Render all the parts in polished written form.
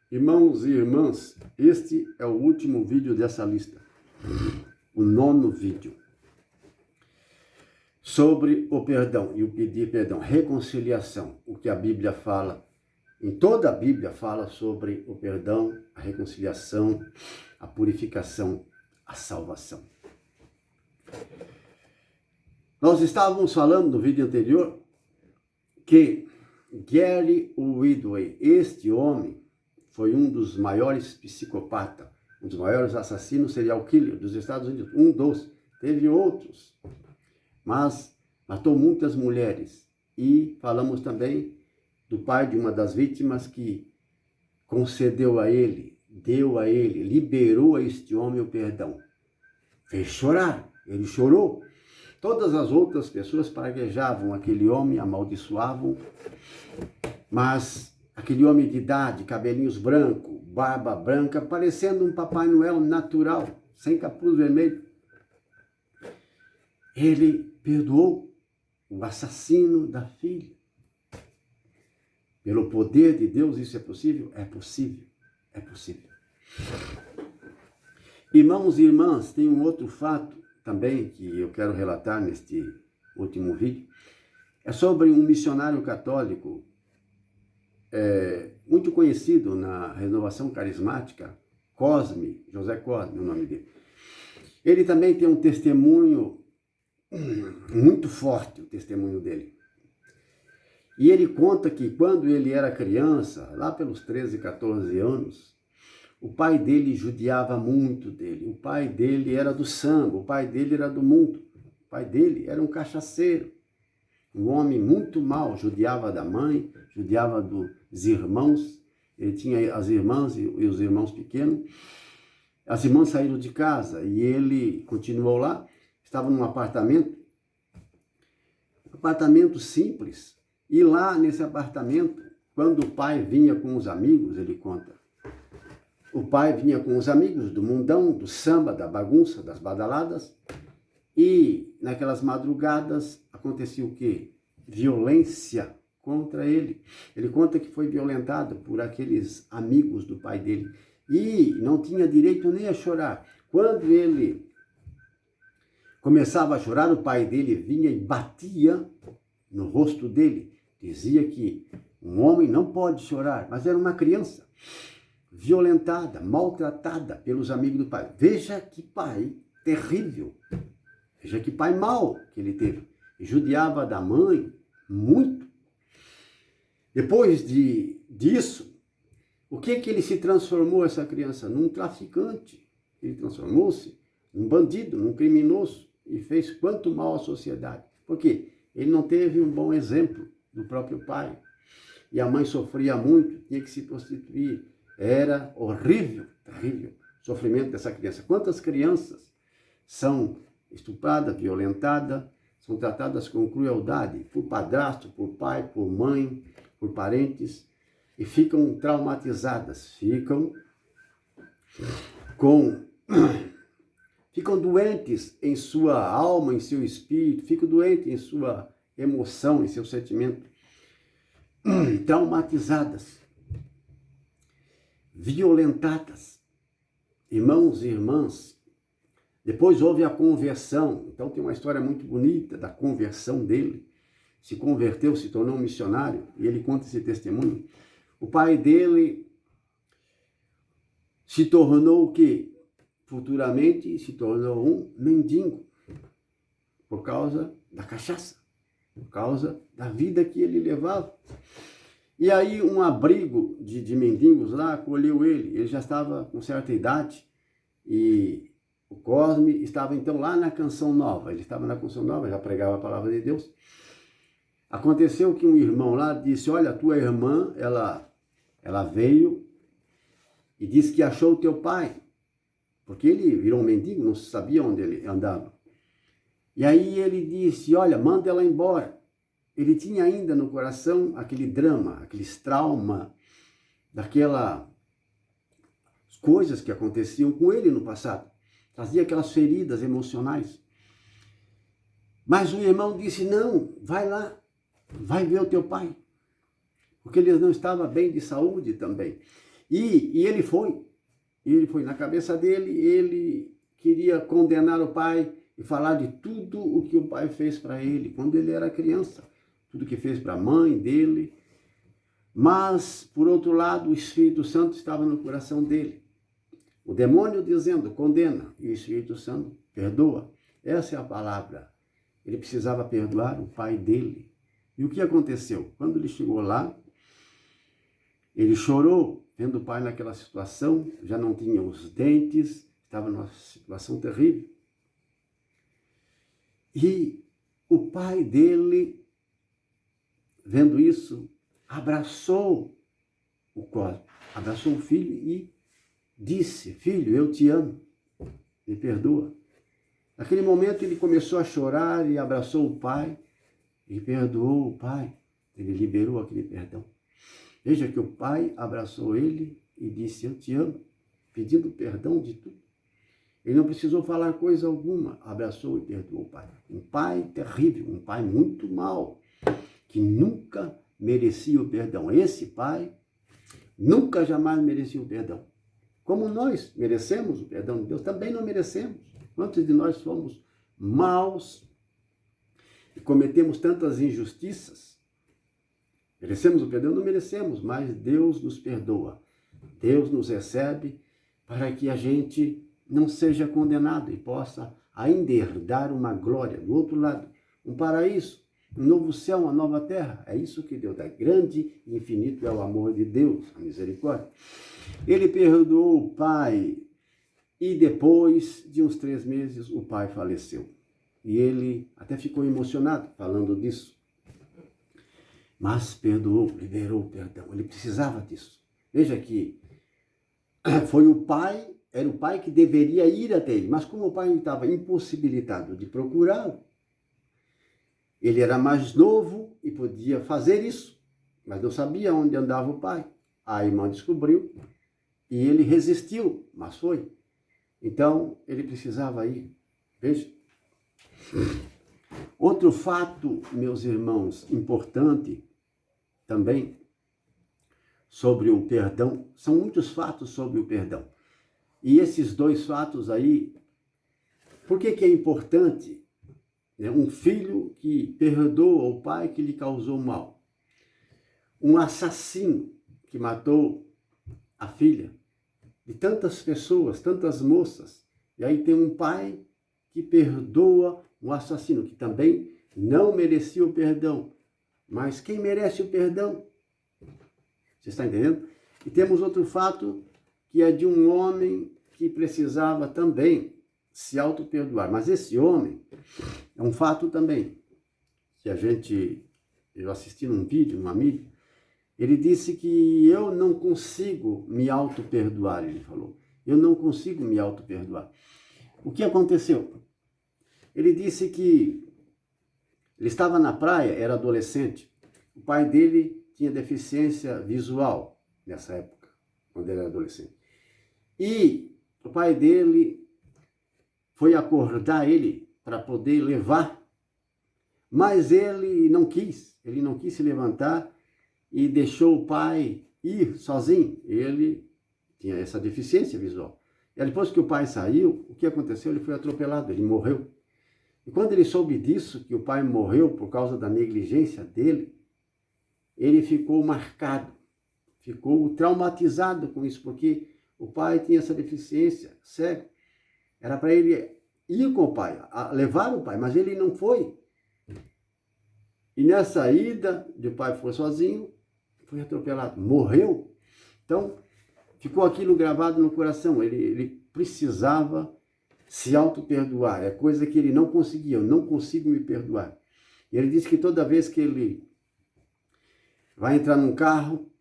Irmãos e irmãs, este é o último vídeo dessa lista, o 9º vídeo, sobre o perdão e o pedir perdão, reconciliação, o que a Bíblia fala, em toda a Bíblia fala sobre o perdão, a reconciliação, a purificação, a salvação. Nós estávamos falando no vídeo anterior que Gary Ridgway, este homem, foi um dos maiores psicopatas, um dos maiores assassinos serial killer dos Estados Unidos. Um dos, teve outros, mas matou muitas mulheres. E falamos também do pai de uma das vítimas que concedeu a ele, deu a ele, liberou a este homem o perdão. Fez chorar, ele chorou. Todas as outras pessoas praguejavam aquele homem, amaldiçoavam, mas aquele homem de idade, cabelinhos brancos, barba branca, parecendo um Papai Noel natural, sem capuz vermelho, ele perdoou o assassino da filha. Pelo poder de Deus, isso é possível? É possível, é possível. Irmãos e irmãs, tem um outro fato também que eu quero relatar neste último vídeo. É sobre um missionário católico muito conhecido na renovação carismática, José Cosme, o nome dele. Ele também tem um testemunho muito forte, o testemunho dele. E ele conta que quando ele era criança, lá pelos 13, 14 anos, o pai dele judiava muito dele. O pai dele era do samba, o pai dele era do mundo. O pai dele era um cachaceiro, um homem muito mau, judiava da mãe, judiava dos irmãos. Ele tinha as irmãs e os irmãos pequenos. As irmãs saíram de casa e ele continuou lá. Estava num apartamento simples. E lá nesse apartamento, quando o pai vinha com os amigos, ele conta, o pai vinha com os amigos do mundão, do samba, da bagunça, das badaladas, e naquelas madrugadas acontecia o quê? Violência contra ele. Ele conta que foi violentado por aqueles amigos do pai dele e não tinha direito nem a chorar. Quando ele começava a chorar, o pai dele vinha e batia no rosto dele. Dizia que um homem não pode chorar, mas era uma criança violentada, maltratada pelos amigos do pai. Veja que pai terrível, veja que pai mau que ele teve. Judiava da mãe muito. Depois disso, o que ele se transformou, essa criança? Num traficante. Ele transformou-se num bandido, num criminoso e fez quanto mal à sociedade. Por quê? Ele não teve um bom exemplo do próprio pai. E a mãe sofria muito, tinha que se prostituir. Era horrível, terrível o sofrimento dessa criança. Quantas crianças são estupradas, violentadas, são tratadas com crueldade por padrasto, por pai, por mãe, por parentes, e ficam traumatizadas, ficam doentes em sua alma, em seu espírito, ficam doentes em sua emoção, em seu sentimento, traumatizadas, violentadas. Irmãos e irmãs, depois houve a conversão. Então tem uma história muito bonita da conversão dele. Se converteu, se tornou um missionário, e ele conta esse testemunho. O pai dele se tornou o quê? Futuramente se tornou um mendigo, por causa da cachaça, por causa da vida que ele levava. E aí um abrigo de mendigos lá acolheu ele. Ele já estava com certa idade e o Cosme estava então lá na Canção Nova. Ele estava na Canção Nova, já pregava a palavra de Deus. Aconteceu que um irmão lá disse, olha, tua irmã, ela veio e disse que achou o teu pai, porque ele virou um mendigo, não sabia onde ele andava. E aí ele disse, olha, manda ela embora. Ele tinha ainda no coração aquele drama, aqueles traumas, daquelas coisas que aconteciam com ele no passado. Trazia aquelas feridas emocionais. Mas o irmão disse, não, vai lá, vai ver o teu pai. Porque ele não estava bem de saúde também. E ele foi. Na cabeça dele, ele queria condenar o pai e falar de tudo o que o pai fez para ele quando ele era criança. Tudo que fez para a mãe dele. Mas, por outro lado, o Espírito Santo estava no coração dele. O demônio dizendo, condena, e o Espírito Santo perdoa. Essa é a palavra. Ele precisava perdoar o pai dele. E o que aconteceu? Quando ele chegou lá, ele chorou, vendo o pai naquela situação, já não tinha os dentes, estava numa situação terrível. E o pai dele, vendo isso, abraçou o cosmo, abraçou o filho e disse, filho, eu te amo, me perdoa. Naquele momento ele começou a chorar e abraçou o pai e perdoou o pai. Ele liberou aquele perdão. Veja que o pai abraçou ele e disse, eu te amo, pedindo perdão de tudo. Ele não precisou falar coisa alguma, abraçou e perdoou o pai. Um pai terrível, um pai muito mau, que nunca merecia o perdão. Esse pai nunca jamais merecia o perdão. Como nós merecemos o perdão de Deus, também não merecemos. Quantos de nós somos maus e cometemos tantas injustiças? Merecemos o perdão? Não merecemos, mas Deus nos perdoa. Deus nos recebe para que a gente não seja condenado e possa ainda herdar uma glória. Do outro lado, um paraíso, um novo céu, uma nova terra. É isso que Deus dá. Grande e infinito é o amor de Deus, a misericórdia. Ele perdoou o pai e depois de uns 3 meses o pai faleceu. E ele até ficou emocionado falando disso. Mas perdoou, liberou o perdão. Ele precisava disso. Veja que foi o pai, era o pai que deveria ir até ele. Mas como o pai estava impossibilitado de procurá-lo, ele era mais novo e podia fazer isso, mas não sabia onde andava o pai. A irmã descobriu e ele resistiu, mas foi. Então, ele precisava ir. Veja. Outro fato, meus irmãos, importante também sobre o perdão, são muitos fatos sobre o perdão. E esses 2 fatos aí, por que é importante? Um filho que perdoa o pai que lhe causou mal. Um assassino que matou a filha de tantas pessoas, tantas moças. E aí tem um pai que perdoa um assassino, que também não merecia o perdão. Mas quem merece o perdão? Você está entendendo? E temos outro fato, que é de um homem que precisava também se auto-perdoar. Mas esse homem é um fato também, que eu assisti num vídeo, numa mídia, ele disse que eu não consigo me auto-perdoar, ele falou. Eu não consigo me auto-perdoar. O que aconteceu? Ele disse que ele estava na praia, era adolescente. O pai dele tinha deficiência visual nessa época, quando ele era adolescente. E o pai dele foi acordar ele para poder levar, mas ele não quis se levantar e deixou o pai ir sozinho. Ele tinha essa deficiência visual. E depois que o pai saiu, o que aconteceu? Ele foi atropelado, ele morreu. E quando ele soube disso, que o pai morreu por causa da negligência dele, ele ficou marcado, ficou traumatizado com isso, porque o pai tinha essa deficiência, cego. Era para ele ir com o pai, levar o pai, mas ele não foi. E nessa ida, o pai foi sozinho, foi atropelado, morreu. Então, ficou aquilo gravado no coração. Ele precisava se auto-perdoar. É coisa que ele não conseguia. Eu não consigo me perdoar. E ele disse que toda vez que ele vai entrar num carro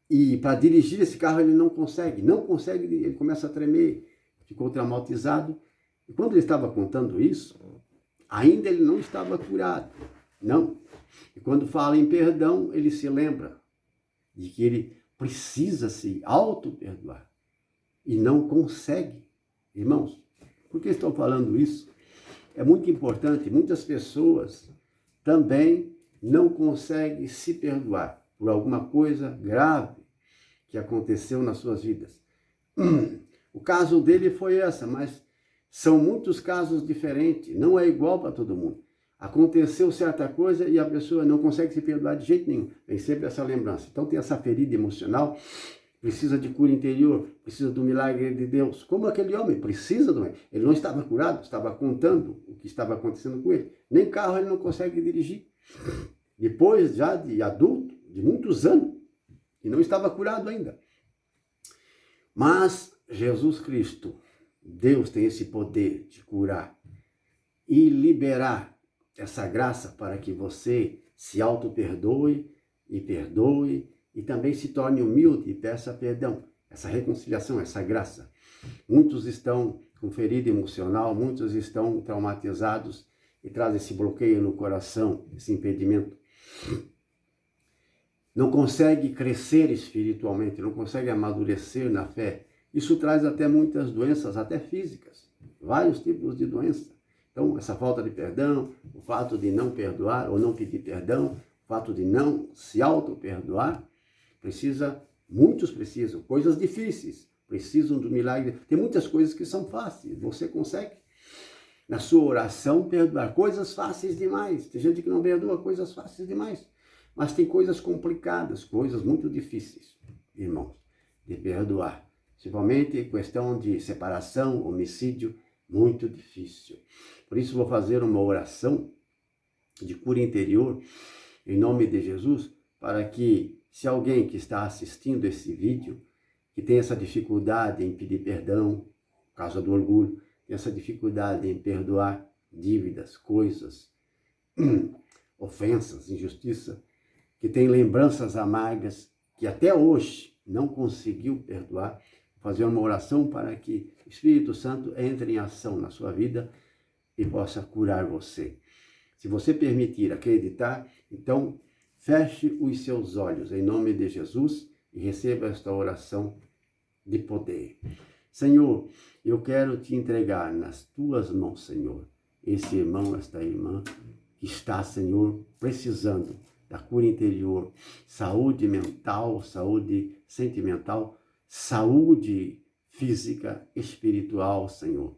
e para dirigir esse carro ele não consegue, ele começa a tremer, ficou traumatizado. E quando ele estava contando isso, ainda ele não estava curado. Não. E quando fala em perdão, ele se lembra de que ele precisa se auto-perdoar e não consegue. Irmãos, por que estou falando isso? É muito importante. Muitas pessoas também não conseguem se perdoar por alguma coisa grave que aconteceu nas suas vidas. O caso dele foi essa, mas são muitos casos diferentes, não é igual para todo mundo. Aconteceu certa coisa e a pessoa não consegue se perdoar de jeito nenhum. Vem sempre essa lembrança. Então tem essa ferida emocional, precisa de cura interior, precisa do milagre de Deus. Como aquele homem precisa do milagre. Ele não estava curado, estava contando o que estava acontecendo com ele. Nem carro ele não consegue dirigir. Depois já de adulto, de muitos anos, e não estava curado ainda. Mas Jesus Cristo, Deus tem esse poder de curar e liberar essa graça para que você se auto-perdoe e perdoe e também se torne humilde e peça perdão. Essa reconciliação, essa graça. Muitos estão com ferida emocional, muitos estão traumatizados e trazem esse bloqueio no coração, esse impedimento. Não consegue crescer espiritualmente, não consegue amadurecer na fé. Isso traz até muitas doenças, até físicas, vários tipos de doença. Então, essa falta de perdão, o fato de não perdoar ou não pedir perdão, o fato de não se auto-perdoar, muitos precisam, coisas difíceis, precisam do milagre. Tem muitas coisas que são fáceis, você consegue, na sua oração, perdoar. Coisas fáceis demais, tem gente que não perdoa coisas fáceis demais. Mas tem coisas complicadas, coisas muito difíceis, irmãos, de perdoar. Principalmente questão de separação, homicídio, muito difícil. Por isso vou fazer uma oração de cura interior, em nome de Jesus, para que, se alguém que está assistindo esse vídeo, que tem essa dificuldade em pedir perdão, por causa do orgulho, tem essa dificuldade em perdoar dívidas, coisas, ofensas, injustiça, que tem lembranças amargas, que até hoje não conseguiu perdoar, fazer uma oração para que o Espírito Santo entre em ação na sua vida e possa curar você. Se você permitir acreditar, então feche os seus olhos em nome de Jesus e receba esta oração de poder. Senhor, eu quero te entregar nas tuas mãos, Senhor, esse irmão, esta irmã que está, Senhor, precisando da cura interior, saúde mental, saúde sentimental, saúde física, espiritual, Senhor.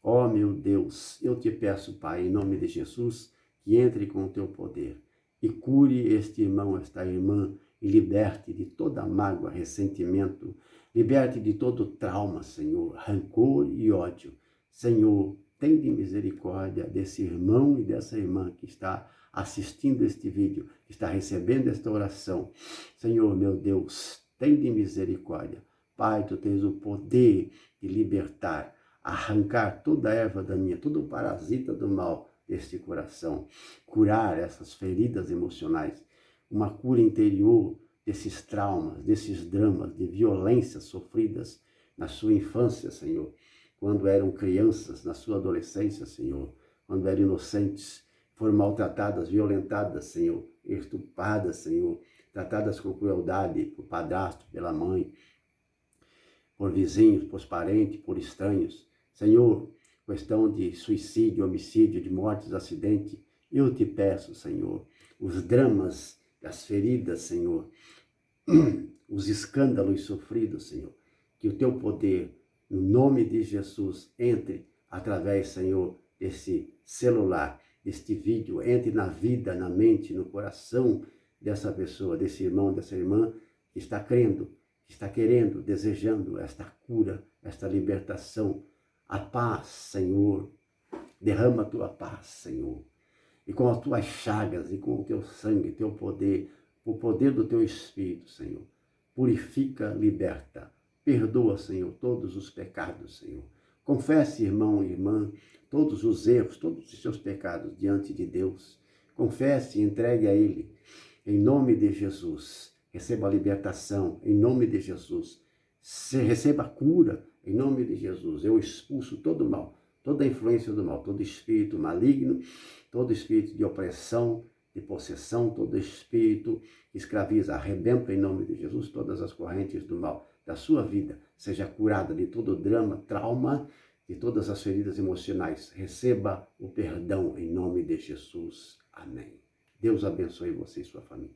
Ó meu Deus, eu te peço, Pai, em nome de Jesus, que entre com o teu poder e cure este irmão, esta irmã, e liberte de toda mágoa, ressentimento, liberte de todo trauma, Senhor, rancor e ódio. Senhor, tem de misericórdia desse irmão e dessa irmã que está assistindo este vídeo, que está recebendo esta oração. Senhor, meu Deus, tem de misericórdia. Pai, tu tens o poder de libertar, arrancar toda a erva daninha, todo o parasita do mal deste coração, curar essas feridas emocionais, uma cura interior desses traumas, desses dramas, de violências sofridas na sua infância, Senhor, quando eram crianças, na sua adolescência, Senhor, quando eram inocentes, foram maltratadas, violentadas, Senhor, estupradas, Senhor, tratadas com crueldade por padrasto, pela mãe, por vizinhos, por parentes, por estranhos. Senhor, questão de suicídio, homicídio, de mortes, acidente, eu te peço, Senhor, os dramas das feridas, Senhor, os escândalos sofridos, Senhor, que o teu poder, no nome de Jesus, entre através, Senhor, desse celular, deste vídeo, entre na vida, na mente, no coração dessa pessoa, desse irmão, dessa irmã, que está crendo, que está querendo, desejando esta cura, esta libertação. A paz, Senhor, derrama a tua paz, Senhor, e com as tuas chagas, e com o teu sangue, teu poder, o poder do teu Espírito, Senhor, purifica, liberta, perdoa, Senhor, todos os pecados, Senhor. Confesse, irmão e irmã, todos os erros, todos os seus pecados diante de Deus. Confesse e entregue a Ele, em nome de Jesus. Receba a libertação, em nome de Jesus. Receba a cura, em nome de Jesus. Eu expulso todo o mal, toda a influência do mal, todo espírito maligno, todo espírito de opressão, de possessão, todo espírito que escraviza, arrebenta em nome de Jesus todas as correntes do mal da sua vida. Seja curada de todo drama, trauma, de todas as feridas emocionais. Receba o perdão em nome de Jesus. Amém. Deus abençoe você e sua família.